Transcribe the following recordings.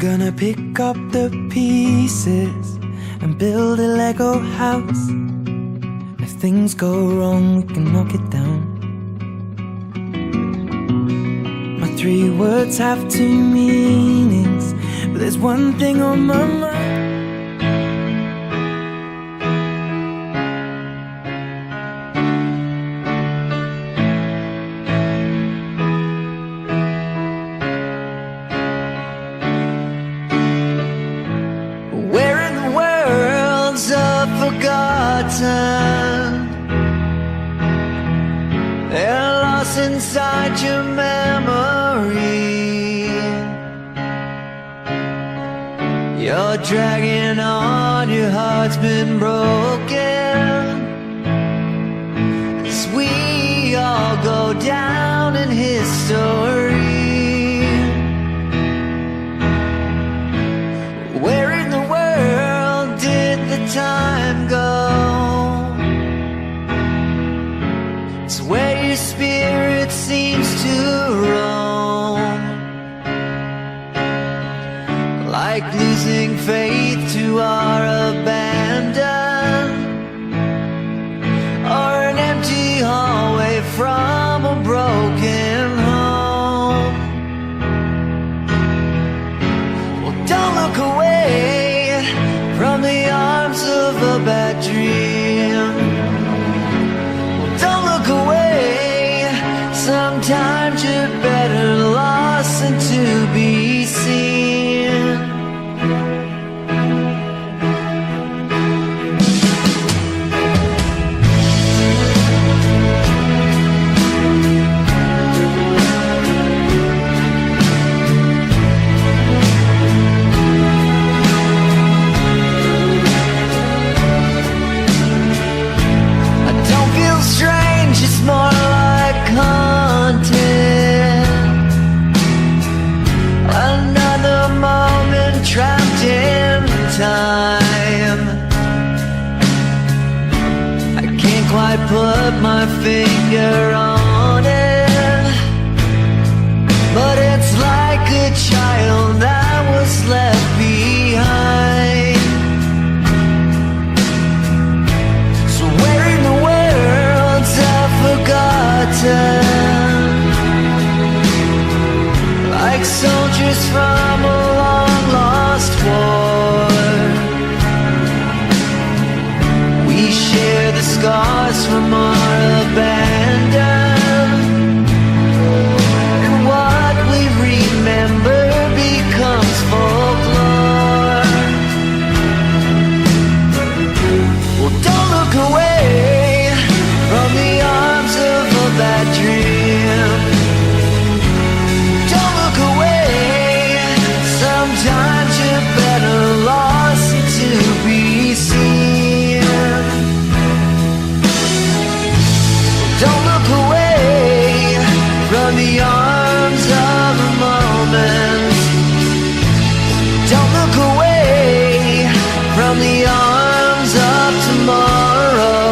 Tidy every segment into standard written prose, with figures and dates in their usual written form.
gonna pick up the pieces and build a Lego house. If things go wrong, we can knock it down. My 3 words have 2 meanings, but there's one thing on my mind. Where in the world's forgotten? They're lost inside your memory. You're dragging on, your heart's been broken. As we all go down in history. Where in the world did the time go? It's where your spirit seems to roam, like losing faith to our abandon, or an empty hallway from a broken home. Well, don't look away from the arms of a bad dream. Well, don't look away, sometimes you're better lost than to be seen. Strange, it's more like content. Another moment trapped in time. I can't quite put my finger on it, but it's like a child that was left behind. So where in the world's forgotten? Like soldiers from a long lost war, we share the scars from our abandon, and what we remember becomes folklore. Well, don't look away from the arms of a bad dream. Don't look away, sometimes you're better lost than to be seen. Don't look away from the arms of a moment. Don't look away from the arms of tomorrow.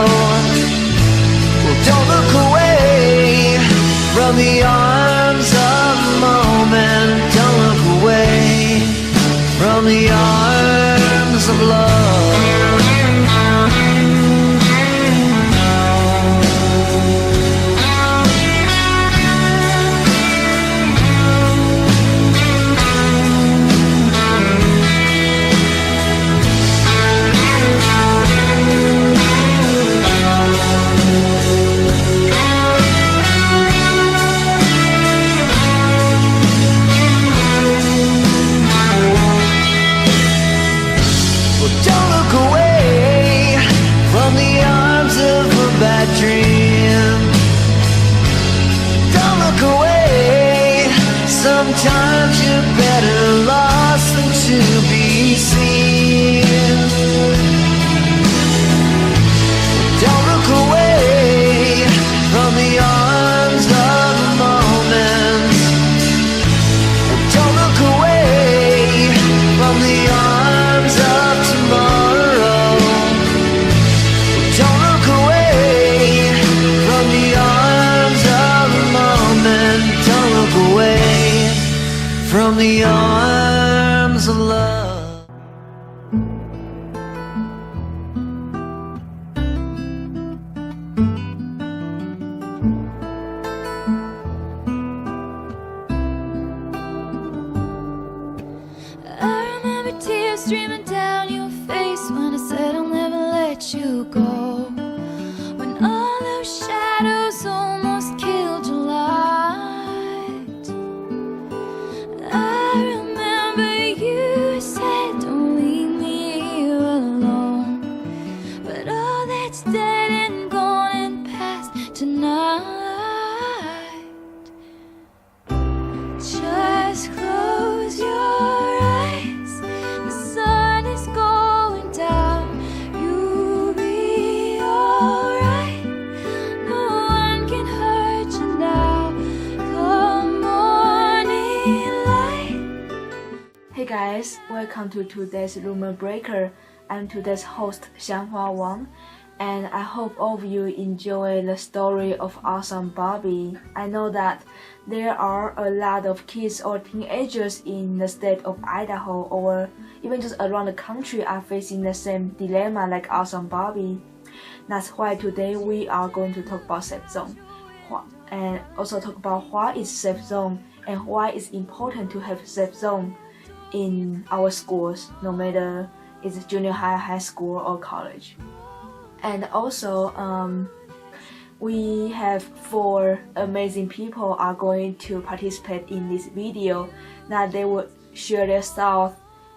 Don't look away from the arms of the moment. Don't look away from the arms of love. Dream. Don't look away, sometimes you're better lost than to be seen. Don't look away from the arms of a moment. Don't look away from the arms of tomorrow. Don't look away from the arms of a moment. Don't look away from the arms ago, when all those shadows almost killed your light. I remember you said, don't leave me here alone, but all that's dead and gone and past tonight. Just close your eyes, the sun is going down, you'll be alright, no one can hurt you now, come morning light. Hey guys, welcome to today's Rumor Breaker. I'm today's host Hsiang-Hua, and I hope all of you enjoy the story of Awesome Bobby. I know that there are a lot of kids or teenagers in the state of Idaho or even just around the country are facing the same dilemma like Awesome Bobby. That's why today we are going to talk about safe zone and also talk about what is safe zone and why it's important to have safe zone in our schools, no matter it's junior high, high school or college. And also we have 4 amazing people are going to participate in this video that they will share their thoughts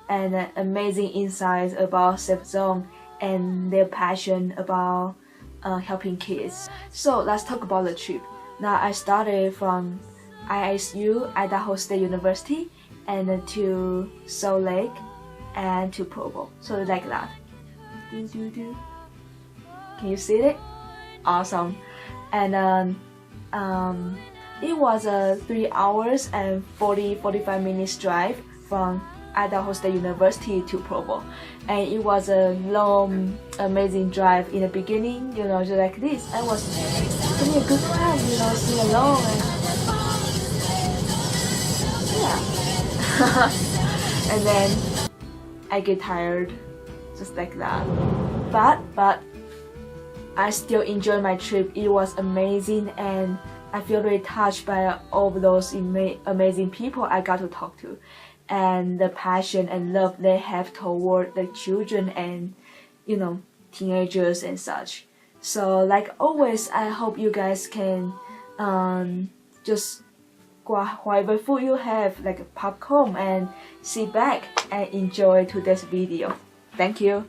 and amazing insights about safe zone and their passion about helping kids. So let's talk about the trip. Now I started from ISU, Idaho State University, and to Salt Lake and to Provo. So like that. Can you see it? Awesome. And it was a 3 hours and 45 minutes drive from Idaho State University to Provo, and it was a long, amazing drive. In the beginning, just like this, I was having a good time, sing along, and yeah. And then I get tired, just like that. But I still enjoy my trip. It was amazing, and I feel very touched by all of those amazing people I got to talk to, and the passion and love they have toward the children and teenagers and such. So like always, I hope you guys can just grab whatever food you have, like popcorn, and sit back and enjoy today's video. Thank you.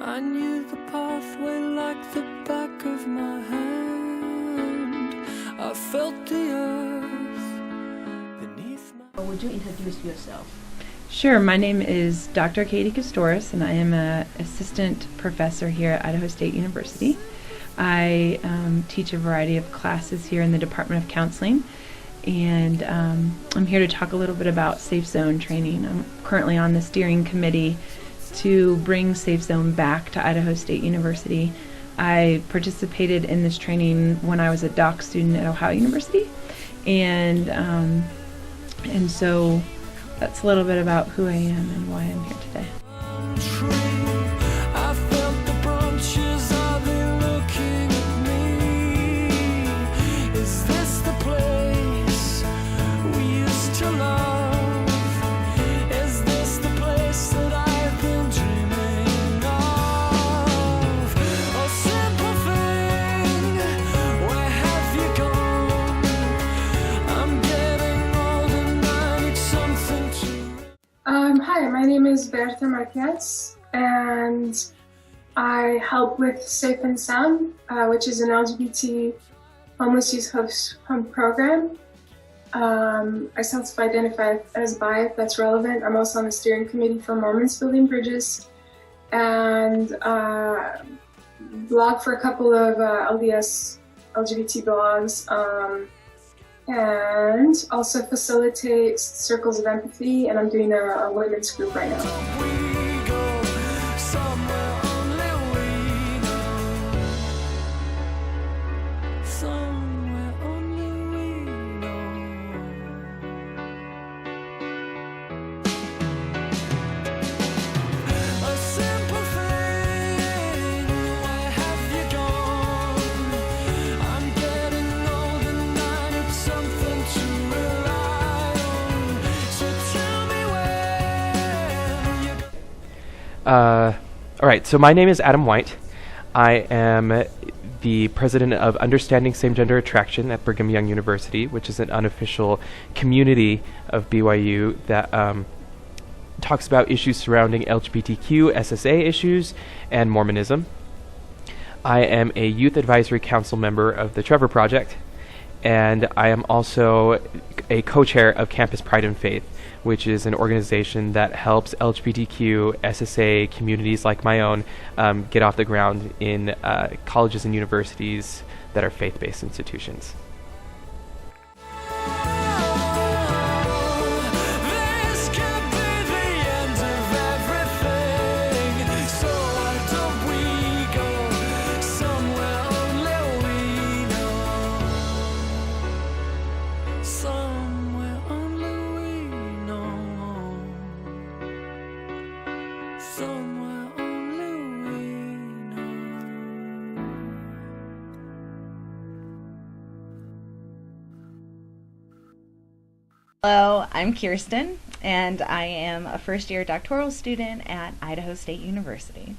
I knew the pathway like the back of my hand. I felt the earth beneath my... Would you introduce yourself? Sure. My name is Dr. Katie Koustoris, and I am an assistant professor here at Idaho State University. I teach a variety of classes here in the Department of Counseling, and I'm here to talk a little bit about Safe Zone training. I'm currently on the steering committee to bring Safe Zone back to Idaho State University. I participated in this training when I was a doc student at Ohio University, and so that's a little bit about who I am and why I'm here today. Hi, my name is Berta Marquez, and I help with Safe and Sound, which is an LGBT homeless youth home program. I self-identify as bi, if that's relevant. I'm also on the steering committee for Mormons Building Bridges, and blog for a couple of LDS LGBT blogs. And also facilitate circles of empathy, and I'm doing a women's group right now. All right, so my name is Adam White. I am the president of Understanding Same-Gender Attraction at Brigham Young University, which is an unofficial community of BYU that talks about issues surrounding LGBTQ, SSA issues, and Mormonism. I am a youth advisory council member of the Trevor Project, and I am also a co-chair of Campus Pride and Faith, which is an organization that helps LGBTQ, SSA communities like my own get off the ground in colleges and universities that are faith-based institutions. This could be the end of everything. So why don't we go somewhere only we know? Somewhere only we know. Somewhere only we know. Hello, I'm Kirsten, and I am a first-year doctoral student at Idaho State University.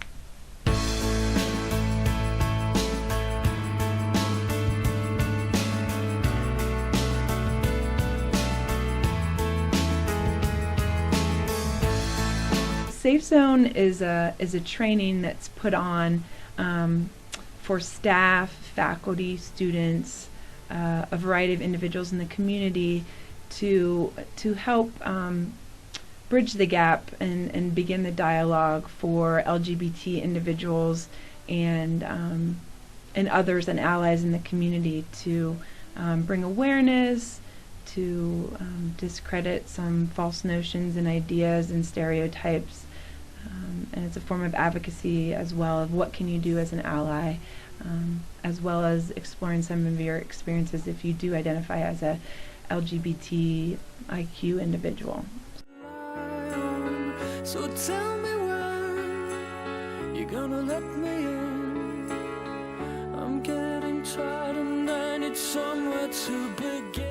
Safe Zone is a training that's put on for staff, faculty, students, a variety of individuals in the community to help bridge the gap and begin the dialogue for LGBT individuals and others and allies in the community to bring awareness, to discredit some false notions and ideas and stereotypes. And it's a form of advocacy as well of what can you do as an ally, as well as exploring some of your experiences if you do identify as a LGBTIQ individual. So tell me when you're gonna let me in. I'm getting tired and I need somewhere to begin.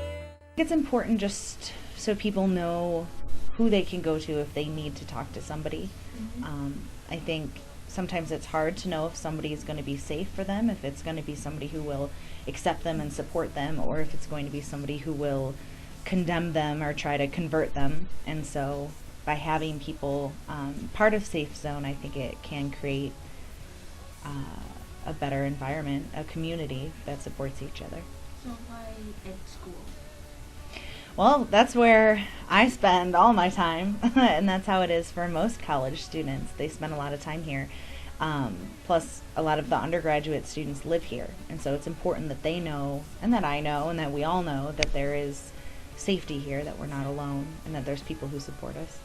It's important just so people know who they can go to if they need to talk to somebody. I think sometimes it's hard to know if somebody is going to be safe for them, if it's going to be somebody who will accept them and support them, or if it's going to be somebody who will condemn them or try to convert them. And so by having people part of Safe Zone, I think it can create a better environment, a community that supports each other. So why at school? Well, that's where I spend all my time, and that's how it is for most college students. They spend a lot of time here. Plus, a lot of the undergraduate students live here, and so it's important that they know, and that I know, and that we all know that there is safety here, that we're not alone, and that there's people who support us.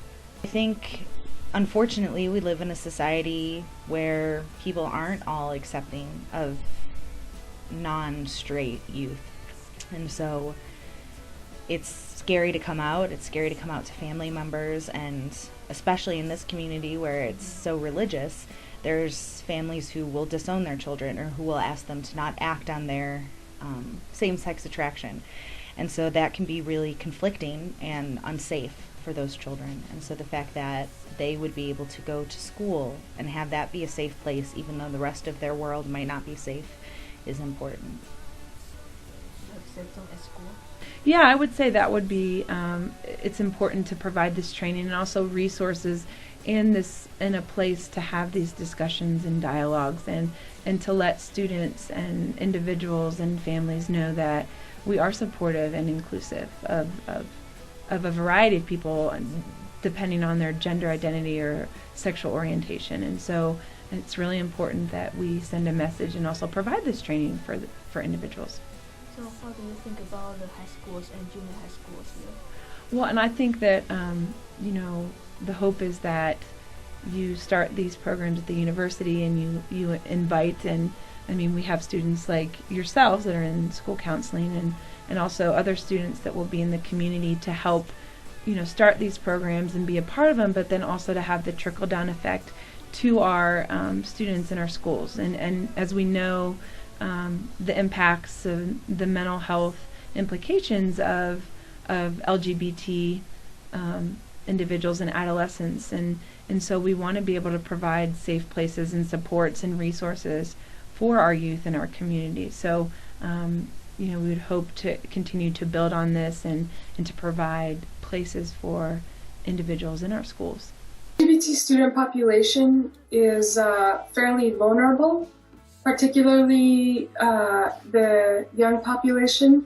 I think, unfortunately, we live in a society where people aren't all accepting of non-straight youth, and so it's scary to come out. It's scary to come out to family members, and especially in this community where it's so religious, there's families who will disown their children or who will ask them to not act on their same-sex attraction. And so that can be really conflicting and unsafe for those children. And so the fact that they would be able to go to school and have that be a safe place, even though the rest of their world might not be safe, is important. Safe Zone at school? Yeah, I would say that would be, it's important to provide this training and also resources in a place to have these discussions and dialogues and to let students and individuals and families know that we are supportive and inclusive of a variety of people depending on their gender identity or sexual orientation. And so it's really important that we send a message and also provide this training for individuals. So what do you think about the high schools and junior high schools here? Well, and I think that, the hope is that you start these programs at the university and you invite, and I mean, we have students like yourselves that are in school counseling and also other students that will be in the community to help, start these programs and be a part of them, but then also to have the trickle-down effect to our students in our schools. And as we know, the impacts of the mental health implications of LGBT individuals and adolescents, and so we want to be able to provide safe places and supports and resources for our youth in our community. So we would hope to continue to build on this and to provide places for individuals in our schools. LGBT student population is fairly vulnerable, particularly the young population,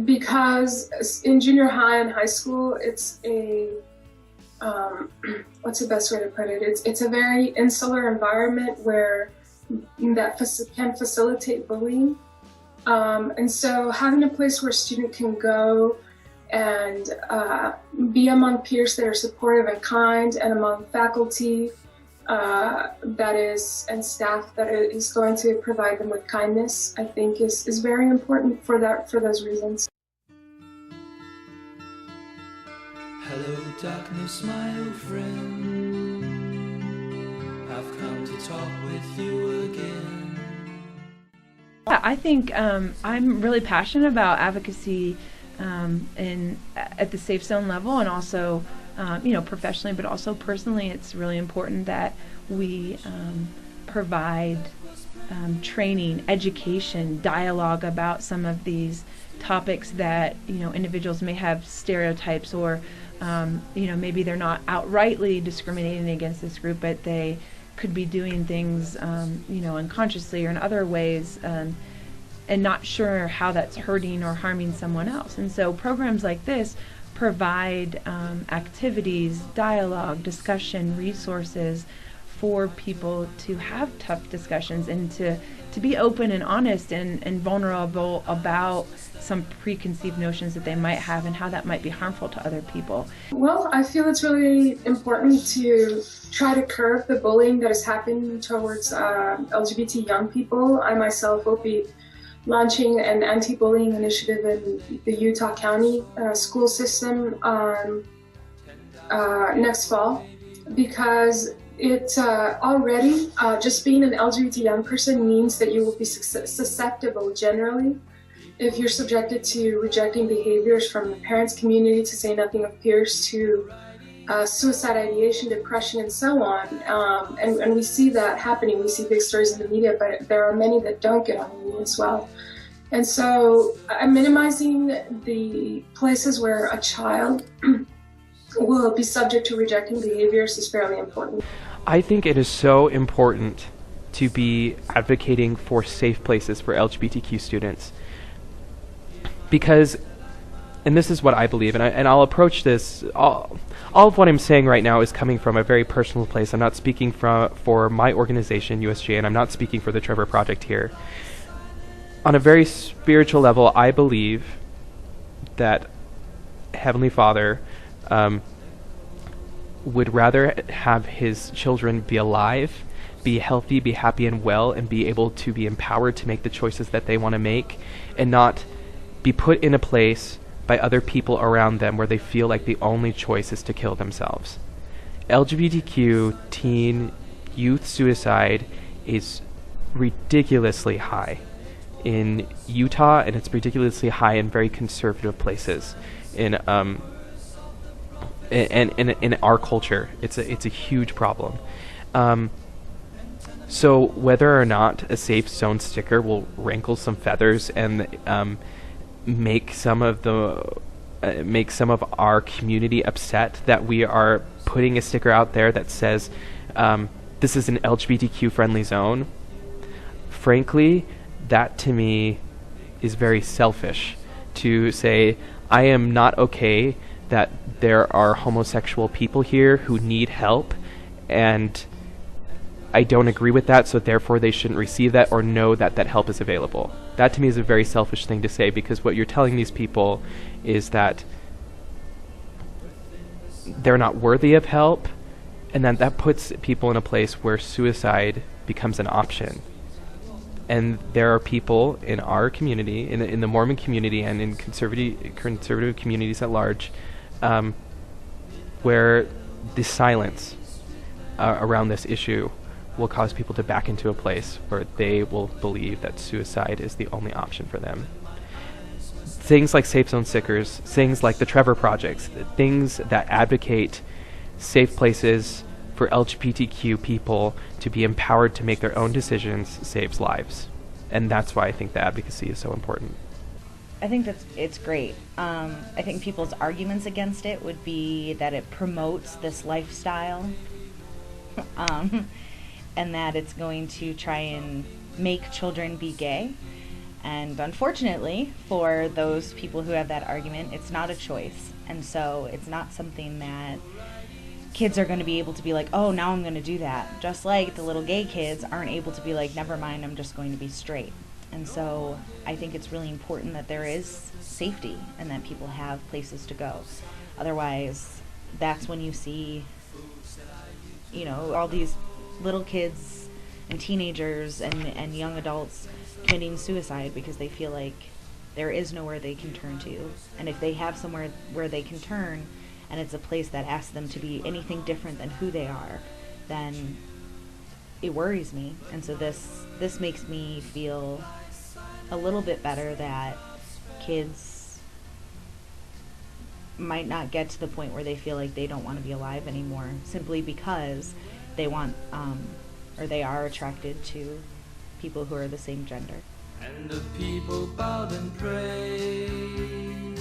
because in junior high and high school, it's a what's the best way to put it? It's a very insular environment where that can facilitate bullying, and so having a place where a student can go and be among peers that are supportive and kind, and among faculty and staff that is going to provide them with kindness, I think is very important for those reasons. Hello darkness, my old friend, I've come to talk with you again. Yeah, I think I'm really passionate about advocacy at the Safe Zone level, and also professionally, but also personally. It's really important that we provide training, education, dialogue about some of these topics that individuals may have stereotypes, or maybe they're not outrightly discriminating against this group, but they could be doing things unconsciously or in other ways, and not sure how that's hurting or harming someone else. And so programs like this provide activities, dialogue, discussion, resources for people to have tough discussions and to be open and honest and vulnerable about some preconceived notions that they might have and how that might be harmful to other people. Well, I feel it's really important to try to curb the bullying that is happening towards LGBT young people. I myself will be launching an anti-bullying initiative in the Utah County school system next fall, because it already, just being an LGBT young person means that you will be susceptible generally if you're subjected to rejecting behaviors from the parents' community, to say nothing of peers, to suicide ideation, depression, and so on. And we see that happening. We see big stories in the media, but there are many that don't get on the media as well. And so minimizing the places where a child will be subject to rejecting behaviors is fairly important. I think it is so important to be advocating for safe places for LGBTQ students, because, and this is what I believe, and I'll approach this, all of what I'm saying right now is coming from a very personal place. I'm not speaking for my organization, USJ, and I'm not speaking for the Trevor Project here. On a very spiritual level, I believe that Heavenly Father would rather have his children be alive, be healthy, be happy and well, and be able to be empowered to make the choices that they want to make, and not be put in a place by other people around them where they feel like the only choice is to kill themselves. LGBTQ teen youth suicide is ridiculously high in Utah, and it's ridiculously high in very conservative places in our culture. It's a huge problem. So whether or not a safe zone sticker will rankle some feathers and make some of our community upset that we are putting a sticker out there that says this is an LGBTQ friendly zone, frankly, that to me is very selfish. To say, I am not okay that there are homosexual people here who need help, and I don't agree with that, so therefore they shouldn't receive that or know that that help is available. That to me is a very selfish thing to say, because what you're telling these people is that they're not worthy of help, and then that puts people in a place where suicide becomes an option. And there are people in our community, in the Mormon community and in conservative communities at large, where the silence around this issue will cause people to back into a place where they will believe that suicide is the only option for them. things like Safe Zone Stickers, things like the Trevor Projects, things that advocate safe places for LGBTQ people to be empowered to make their own decisions saves lives. And that's why I think the advocacy is so important. I think it's great. I think people's arguments against it would be that it promotes this lifestyle, and that it's going to try and make children be gay. And unfortunately, for those people who have that argument, it's not a choice. And so it's not something that kids are going to be able to be like, oh, now I'm going to do that. Just like the little gay kids aren't able to be like, never mind, I'm just going to be straight. And so I think it's really important that there is safety and that people have places to go. Otherwise, that's when you see, you know, all these little kids and teenagers and young adults committing suicide because they feel like there is nowhere they can turn to. And if they have somewhere where they can turn and it's a place that asks them to be anything different than who they are, then it worries me. And so this makes me feel a little bit better that kids might not get to the point where they feel like they don't want to be alive anymore simply because they want or they are attracted to people who are the same gender. And the people bowed and prayed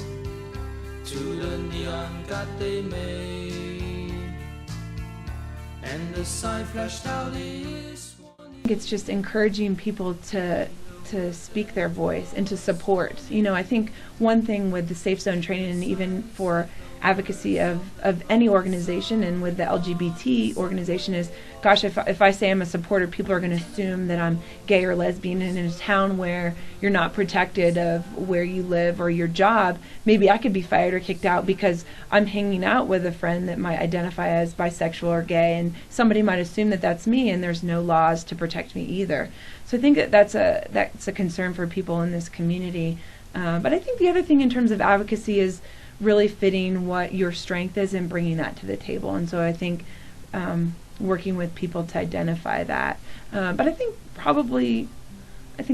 to the neon god they made, and the sign flashed out its warning. It's just encouraging people to speak their voice and to support. You know, I think one thing with the Safe Zone training, and even for advocacy of any organization and with the LGBT organization, is, gosh, if I say I'm a supporter, people are going to assume that I'm gay or lesbian. And in a town where you're not protected of where you live or your job, maybe I could be fired or kicked out because I'm hanging out with a friend that might identify as bisexual or gay, and somebody might assume that that's me, and there's no laws to protect me either. So I think that's a concern for people in this community. But I think the other thing in terms of advocacy is really fitting what your strength is and bringing that to the table. And so I think working with people to identify that. But I think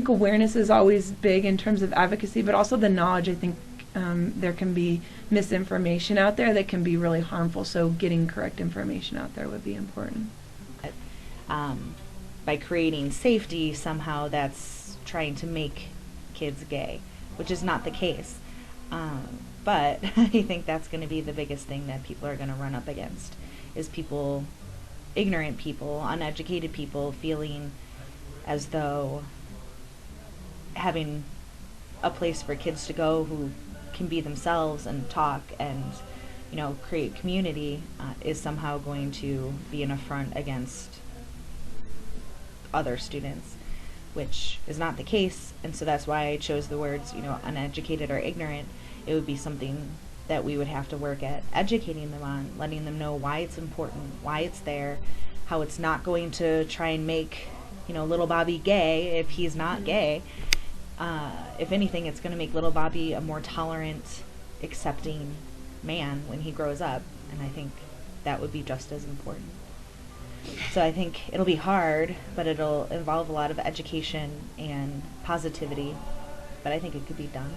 awareness is always big in terms of advocacy, but also the knowledge. I think there can be misinformation out there that can be really harmful. So getting correct information out there would be important. By creating safety, somehow that's trying to make kids gay, which is not the case. But I think that's going to be the biggest thing that people are going to run up against, is people, ignorant people, uneducated people, feeling as though having a place for kids to go who can be themselves and talk and, you know, create community is somehow going to be an affront against other students, which is not the case. And so that's why I chose the words, you know, uneducated or ignorant. It would be something that we would have to work at educating them on, letting them know why it's important, why it's there, how it's not going to try and make, you know, little Bobby gay if he's not gay. If anything, it's going to make little Bobby a more tolerant, accepting man when he grows up. And I think that would be just as important. So I think it'll be hard, but it'll involve a lot of education and positivity. But I think it could be done.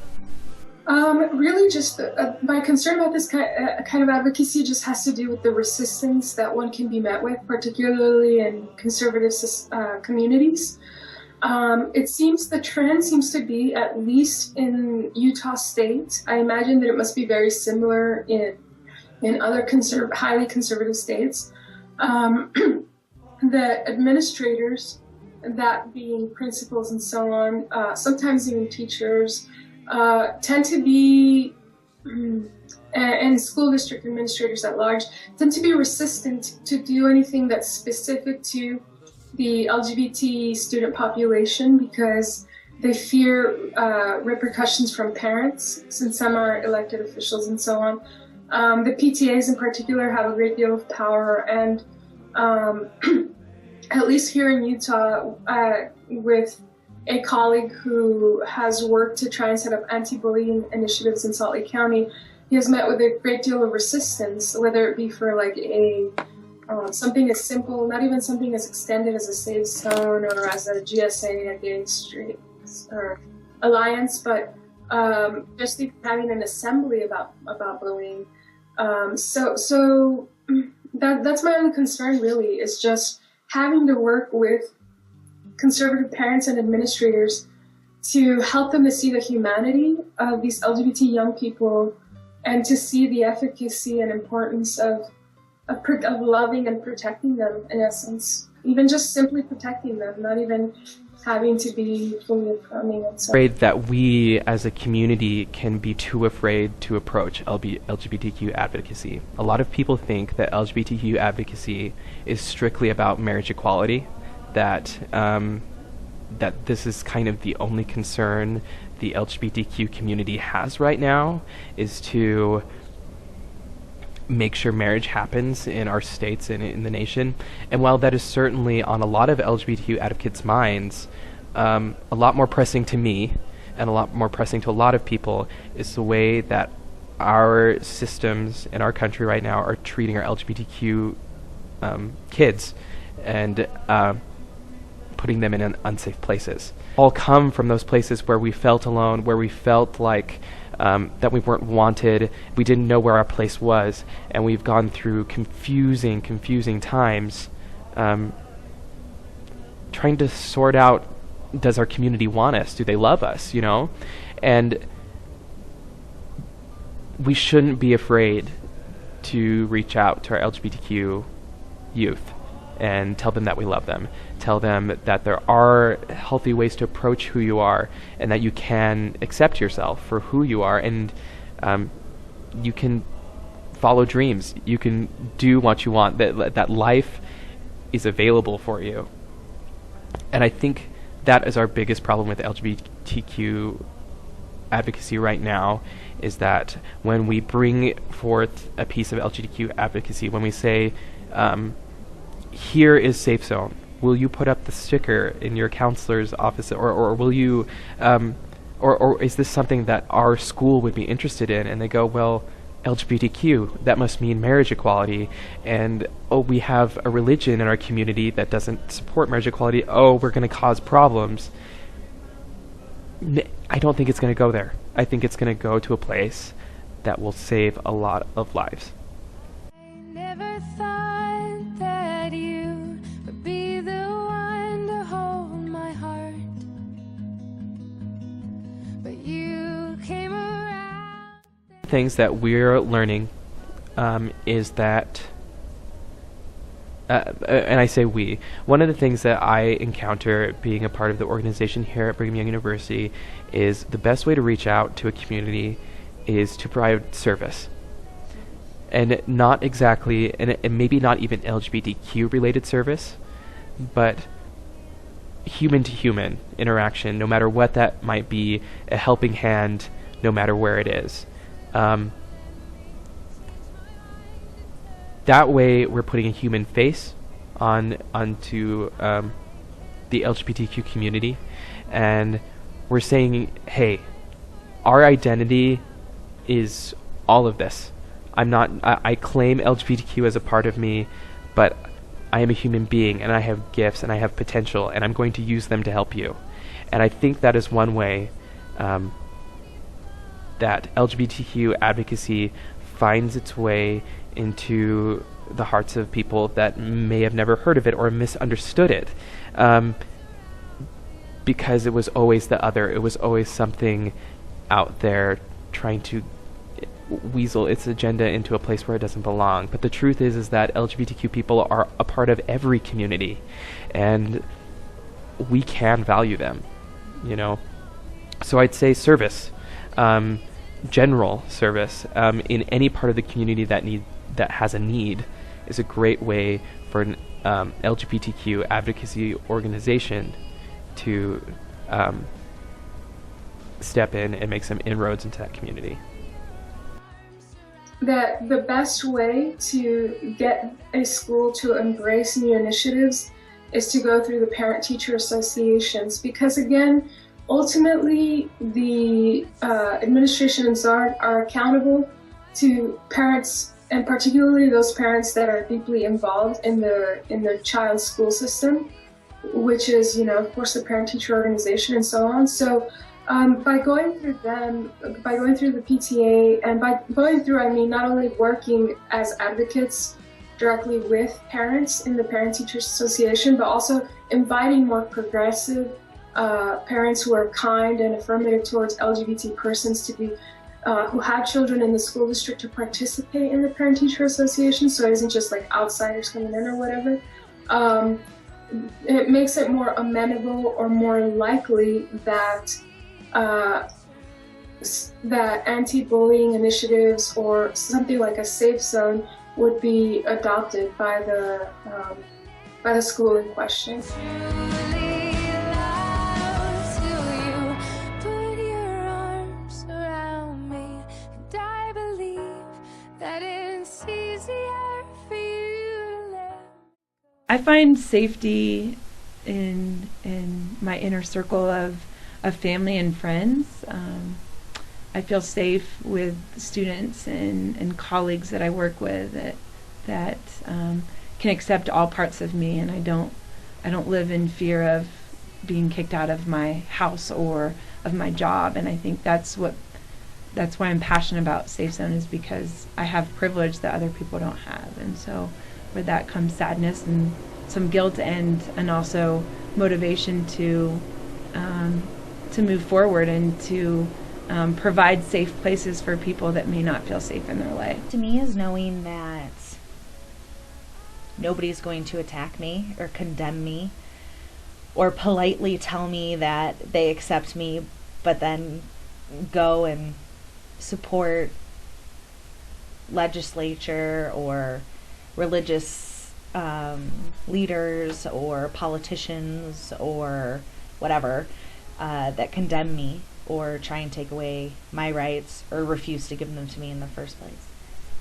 Really just my concern about this kind of advocacy just has to do with the resistance that one can be met with, particularly in conservative communities. It seems the trend seems to be, at least in Utah State, I imagine that it must be very similar in other highly conservative states, that administrators, that being principals and so on, sometimes even teachers, tend to be, and school district administrators at large, tend to be resistant to do anything that's specific to the LGBT student population because they fear repercussions from parents, since some are elected officials and so on. The PTAs in particular have a great deal of power, and at least here in Utah, with a colleague who has worked to try and set up anti-bullying initiatives in Salt Lake County, he has met with a great deal of resistance, whether it be for like something as simple, not even something as extended as a Safe Zone or as a GSA, a gay straight or alliance, but just even having an assembly about bullying. So that's my only concern really, is just having to work with conservative parents and administrators to help them to see the humanity of these LGBT young people and to see the efficacy and importance of loving and protecting them, in essence. Even just simply protecting them, not even having to be fully affirming and so. Afraid that we as a community can be too afraid to approach LGBTQ advocacy. A lot of people think that LGBTQ advocacy is strictly about marriage equality, that that this is kind of the only concern the LGBTQ community has right now, is to make sure marriage happens in our states and in the nation. And while that is certainly on a lot of LGBTQ advocates' minds, a lot more pressing to me and a lot more pressing to a lot of people is the way that our systems in our country right now are treating our LGBTQ kids and putting them in unsafe places. All come from those places where we felt alone, where we felt like that we weren't wanted, we didn't know where our place was, and we've gone through confusing times trying to sort out, does our community want us? Do they love us, you know? And we shouldn't be afraid to reach out to our LGBTQ youth and tell them that we love them. Tell them that there are healthy ways to approach who you are, and that you can accept yourself for who you are, and you can follow dreams. You can do what you want. That life is available for you. And I think that is our biggest problem with LGBTQ advocacy right now, is that when we bring forth a piece of LGBTQ advocacy, when we say, here is Safe Zone, will you put up the sticker in your counselor's office, or will you, or is this something that our school would be interested in? And they go, well, LGBTQ, that must mean marriage equality, and oh, we have a religion in our community that doesn't support marriage equality, oh, we're going to cause problems. I don't think it's going to go there. I think it's going to go to a place that will save a lot of lives. I never thought that you would be the one to hold my heart, but you came around. Things that we're learning is that, and I say we, one of the things that I encounter being a part of the organization here at Brigham Young University is the best way to reach out to a community is to provide service. And not exactly, and maybe not even LGBTQ related service, but human to human interaction, no matter what that might be, a helping hand, no matter where it is. That way we're putting a human face onto the LGBTQ community, and we're saying, hey, our identity is all of this. I claim LGBTQ as a part of me, but I am a human being, and I have gifts, and I have potential, and I'm going to use them to help you. And I think that is one way that LGBTQ advocacy finds its way into the hearts of people that may have never heard of it or misunderstood it, because it was always the other. It was always something out there trying to weasel its agenda into a place where it doesn't belong. But the truth is that LGBTQ people are a part of every community, and we can value them, you know. So I'd say service, general service, in any part of the community that has a need, is a great way for an LGBTQ advocacy organization to step in and make some inroads into that community. That the best way to get a school to embrace new initiatives is to go through the parent-teacher associations, because again, ultimately the administration and SARD are accountable to parents, and particularly those parents that are deeply involved in their child's school system, which is, you know, of course, the parent-teacher organization and so on. So By going through the PTA, and by going through, I mean not only working as advocates directly with parents in the Parent-Teachers Association, but also inviting more progressive parents who are kind and affirmative towards LGBT persons to be, who have children in the school district, to participate in the Parent-Teacher Association, so it isn't just like outsiders coming in or whatever. It makes it more amenable or more likely that that anti-bullying initiatives or something like a safe zone would be adopted by the school in question. Truly loves you. Put your arms around me, and I believe that it's easier for you to let. I find safety in my inner circle of family and friends. I feel safe with students and colleagues that I work with that can accept all parts of me, and I don't live in fear of being kicked out of my house or of my job. And I think that's why I'm passionate about Safe Zone, is because I have privilege that other people don't have. And so with that comes sadness and some guilt and also motivation to move forward and to provide safe places for people that may not feel safe in their life. To me is knowing that nobody's going to attack me or condemn me or politely tell me that they accept me, but then go and support legislature or religious leaders or politicians or whatever that condemn me or try and take away my rights or refuse to give them to me in the first place.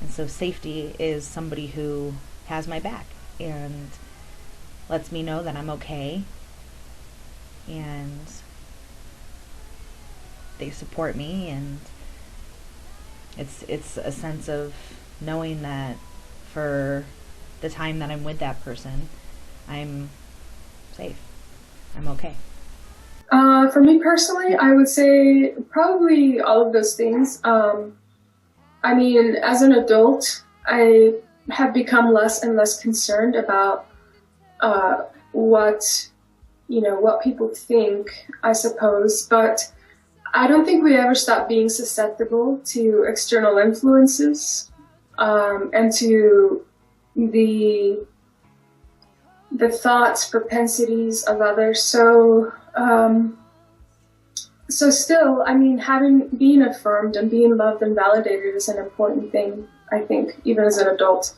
And so safety is somebody who has my back and lets me know that I'm okay, and they support me, and it's a sense of knowing that for the time that I'm with that person, I'm safe, I'm okay. For me personally, I would say probably all of those things. I mean, as an adult, I have become less and less concerned about what people think, I suppose. But I don't think we ever stop being susceptible to external influences and to the thoughts, propensities of others. So still, I mean, being affirmed and being loved and validated is an important thing, I think, even as an adult.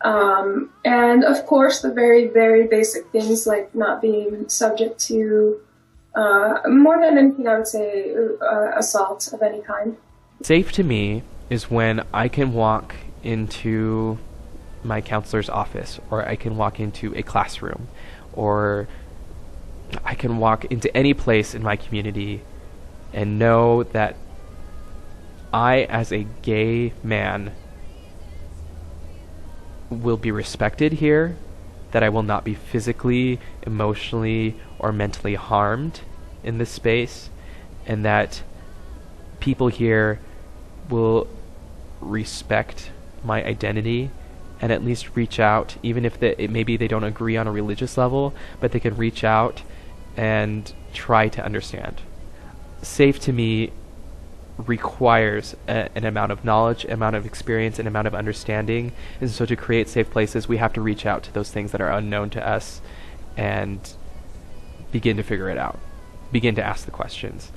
And of course, the very, very basic things like not being subject to, more than anything, I would say, assault of any kind. Safe to me is when I can walk into my counselor's office, or I can walk into a classroom, or I can walk into any place in my community and know that I, as a gay man, will be respected here, that I will not be physically, emotionally, or mentally harmed in this space, and that people here will respect my identity and at least reach out, even if maybe they don't agree on a religious level, but they can reach out and try to understand. Safe to me requires an amount of knowledge, amount of experience, and amount of understanding. And so to create safe places, we have to reach out to those things that are unknown to us and begin to figure it out, begin to ask the questions.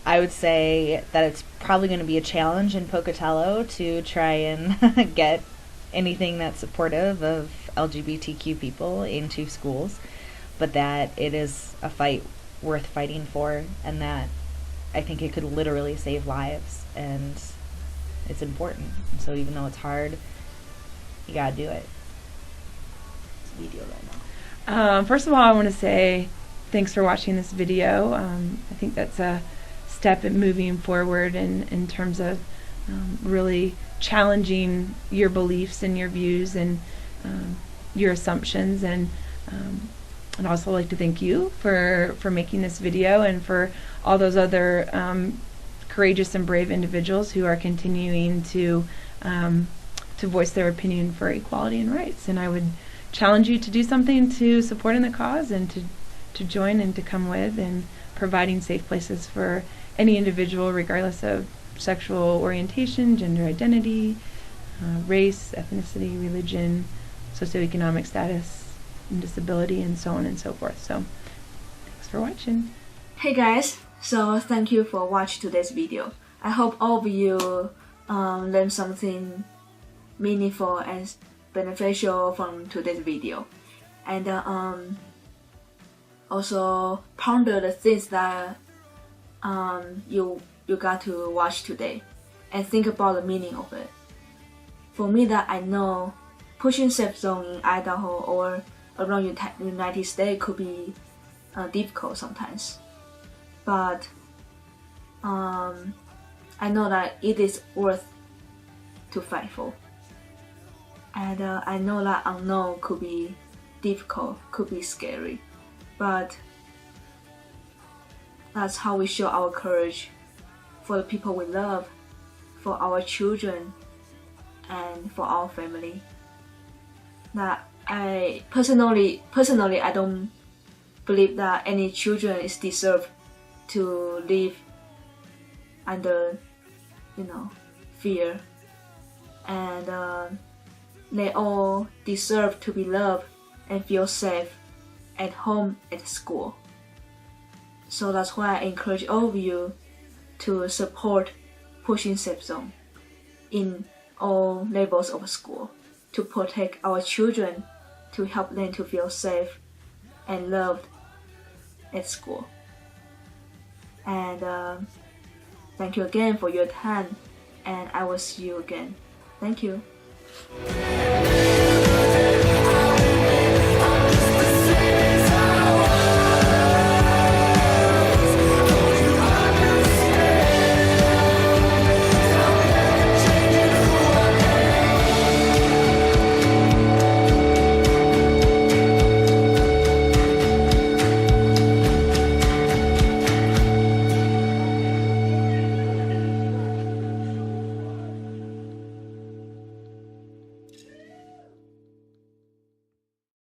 I would say that it's probably going to be a challenge in Pocatello to try and get anything that's supportive of LGBTQ people into schools. but that it is a fight worth fighting for, and that I think it could literally save lives, and it's important. And so even though it's hard, you gotta do it. Video right now. First of all, I want to say thanks for watching this video. I think that's a step in moving forward in terms of really challenging your beliefs and your views and your assumptions. And I'd also like to thank you for making this video, and for all those other courageous and brave individuals who are continuing to voice their opinion for equality and rights. And I would challenge you to do something to support in the cause, and to join and to come with, and providing safe places for any individual regardless of sexual orientation, gender identity, race, ethnicity, religion, socioeconomic status, and disability, and so on and so forth. So thanks for watching. Hey guys, so thank you for watching today's video. I hope all of you learned something meaningful and beneficial from today's video, and also ponder the things that you got to watch today, and think about the meaning of it. For me, that I know pushing safe zone in Idaho or around United States could be difficult sometimes, but I know that it is worth to fight for. And I know that unknown could be difficult, could be scary, but that's how we show our courage for the people we love, for our children, and for our family. That I personally I don't believe that any children is deserved to live under, fear, and they all deserve to be loved and feel safe at home, at school. So that's why I encourage all of you to support Pushing Safe Zone in all levels of school, to protect our children, to help them to feel safe and loved at school. And thank you again for your time, and I will see you again. Thank you.